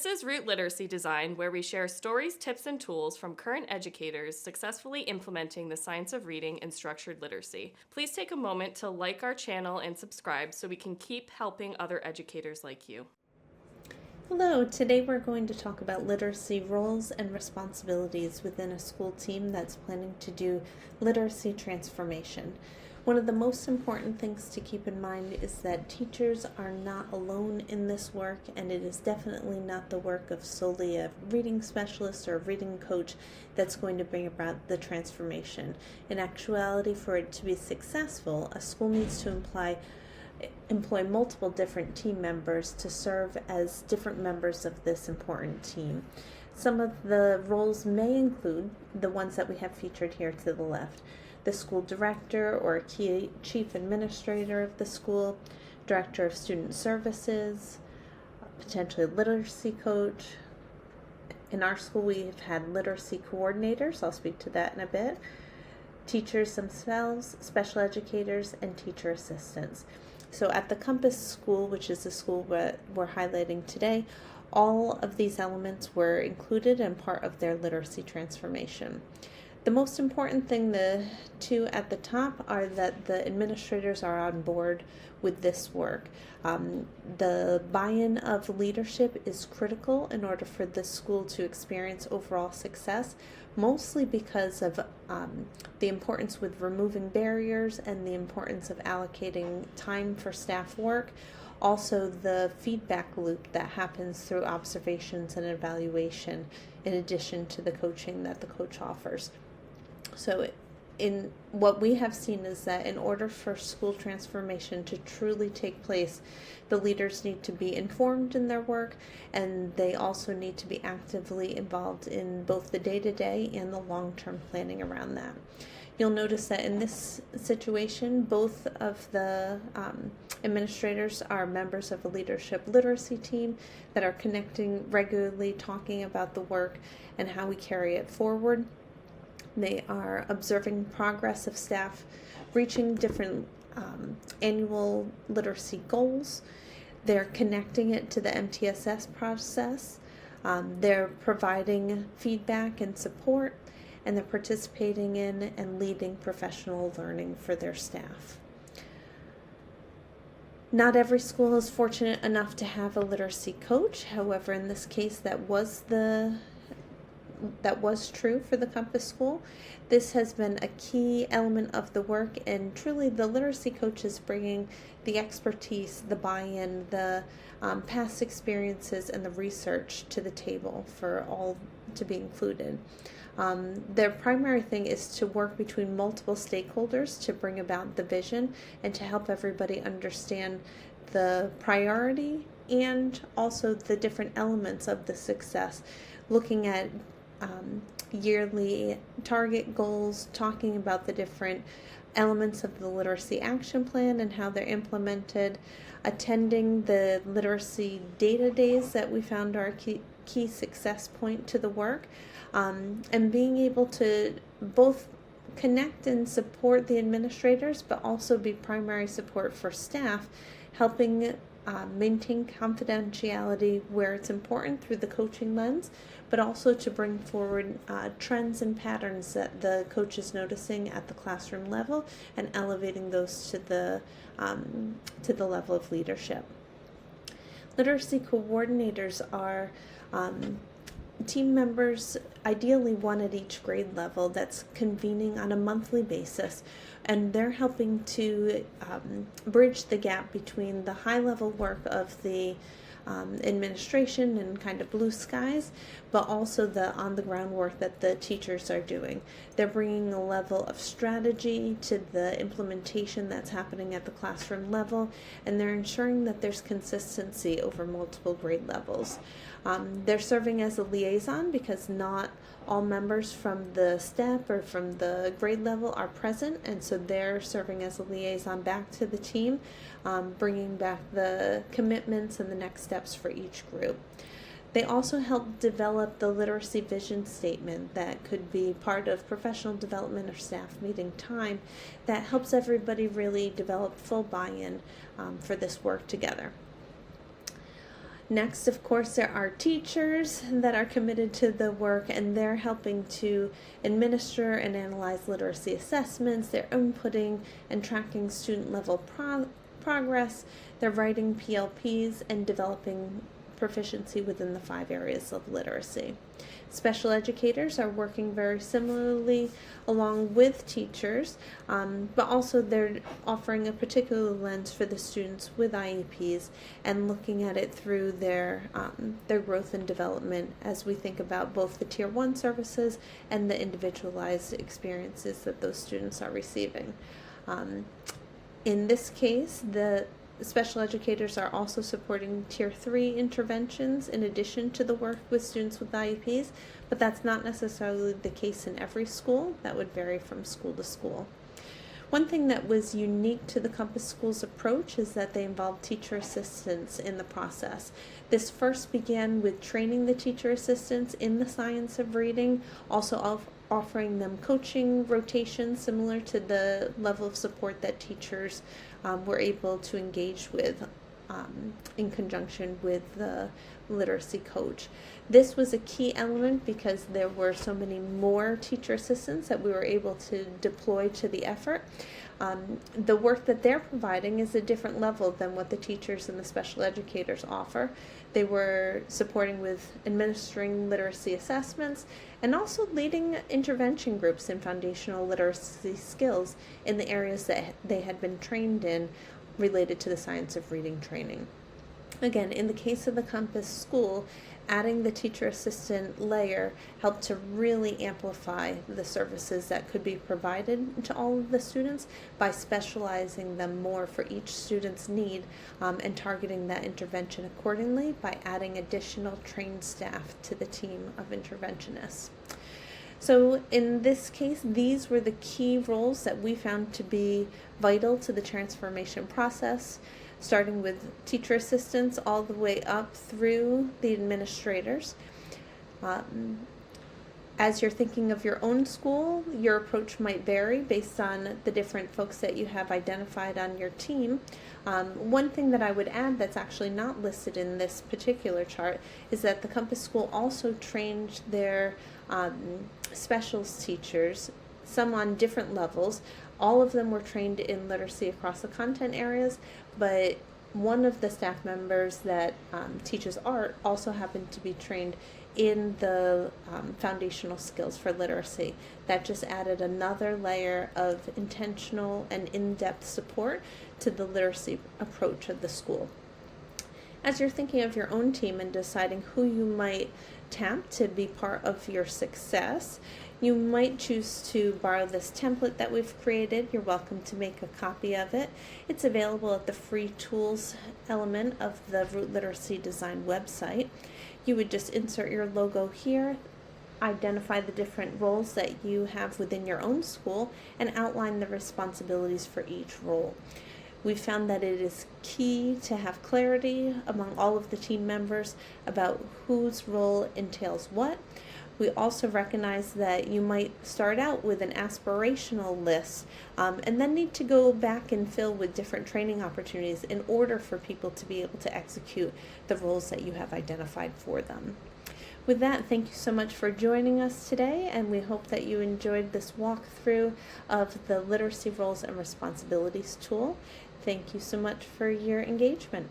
This is Root Literacy Design, where we share stories, tips, and tools from current educators successfully implementing the science of reading and structured literacy. Please take a moment to like our channel and subscribe so we can keep helping other educators like you. Hello, today we're going to talk about literacy roles and responsibilities within a school team that's planning to do literacy transformation. One of the most important things to keep in mind is that teachers are not alone in this work, and it is definitely not the work of solely a reading specialist or a reading coach that's going to bring about the transformation. In actuality, for it to be successful, a school needs to employ multiple different team members to serve as different members of this important team. Some of the roles may include the ones that we have featured here to the left: the school director or key chief administrator of the school, director of student services, potentially a literacy coach. In our school, we've had literacy coordinators. I'll speak to that in a bit. Teachers themselves, special educators, and teacher assistants. So at the Compass School, which is the school we're highlighting today, all of these elements were included and part of their literacy transformation. The most important thing, the two at the top, are that the administrators are on board with this work. The buy-in of leadership is critical in order for the school to experience overall success, mostly because of the importance with removing barriers and the importance of allocating time for staff work. Also, the feedback loop that happens through observations and evaluation, in addition to the coaching that the coach offers. So in what we have seen is that in order for school transformation to truly take place, the leaders need to be informed in their work, and they also need to be actively involved in both the day-to-day and the long-term planning around that. You'll notice that in this situation, both of the administrators are members of a leadership literacy team that are connecting regularly, talking about the work and how we carry it forward. They are observing progress of staff reaching different annual literacy goals. They're connecting it to the MTSS process. They're providing feedback and support, and they're participating in and leading professional learning for their staff. Not every school is fortunate enough to have a literacy coach. However, in this case, that was true for the Compass School. This has been a key element of the work, and truly the literacy coach is bringing the expertise, the buy-in, the past experiences, and the research to the table for all to be included. Their primary thing is to work between multiple stakeholders to bring about the vision and to help everybody understand the priority and also the different elements of the success, looking at yearly target goals, talking about the different elements of the literacy action plan and how they're implemented, attending the literacy data days that we found are a key success point to the work, and being able to both connect and support the administrators, but also be primary support for staff, helping maintain confidentiality where it's important through the coaching lens, but also to bring forward trends and patterns that the coach is noticing at the classroom level and elevating those to the level of leadership. Literacy coordinators are team members, ideally one at each grade level, that's convening on a monthly basis, and they're helping to bridge the gap between the high-level work of the administration and kind of blue skies, but also the on-the-ground work that the teachers are doing. They're bringing a level of strategy to the implementation that's happening at the classroom level, and they're ensuring that there's consistency over multiple grade levels. They're serving as a liaison because not all members from the step or from the grade level are present, and so they're serving as a liaison back to the team, bringing back the commitments and the next steps for each group. They also help develop the literacy vision statement that could be part of professional development or staff meeting time that helps everybody really develop full buy-in for this work together. Next, of course, there are teachers that are committed to the work, and they're helping to administer and analyze literacy assessments. They're inputting and tracking student level progress. They're writing PLPs and developing proficiency within the 5 areas of literacy. Special educators are working very similarly along with teachers, but also they're offering a particular lens for the students with IEPs and looking at it through their growth and development as we think about both the Tier 1 services and the individualized experiences that those students are receiving. In this case, the special educators are also supporting Tier 3 interventions in addition to the work with students with IEPs, but that's not necessarily the case in every school. That would vary from school to school. One thing that was unique to the Compass Schools approach is that they involved teacher assistants in the process. This first began with training the teacher assistants in the science of reading, also offering them coaching rotations similar to the level of support that teachers were able to engage with in conjunction with the literacy coach. This was a key element because there were so many more teacher assistants that we were able to deploy to the effort. The work that they're providing is a different level than what the teachers and the special educators offer. They were supporting with administering literacy assessments and also leading intervention groups in foundational literacy skills in the areas that they had been trained in related to the science of reading training. Again, in the case of the Compass School, adding the teacher assistant layer helped to really amplify the services that could be provided to all of the students by specializing them more for each student's need and targeting that intervention accordingly by adding additional trained staff to the team of interventionists. So in this case, these were the key roles that we found to be vital to the transformation process, starting with teacher assistants all the way up through the administrators. As you're thinking of your own school, your approach might vary based on the different folks that you have identified on your team. One thing that I would add that's actually not listed in this particular chart is that the Compass School also trained their specials teachers, some on different levels. All of them were trained in literacy across the content areas, but one of the staff members that teaches art also happened to be trained in the foundational skills for literacy. That just added another layer of intentional and in-depth support to the literacy approach of the school. As you're thinking of your own team and deciding who you might tap to be part of your success, you might choose to borrow this template that we've created. You're welcome to make a copy of it. It's available at the free tools element of the Root Literacy Design website. You would just insert your logo here, identify the different roles that you have within your own school, and outline the responsibilities for each role. We found that it is key to have clarity among all of the team members about whose role entails what. We also recognize that you might start out with an aspirational list and then need to go back and fill with different training opportunities in order for people to be able to execute the roles that you have identified for them. With that, thank you so much for joining us today, and we hope that you enjoyed this walkthrough of the Literacy Roles and Responsibilities tool. Thank you so much for your engagement.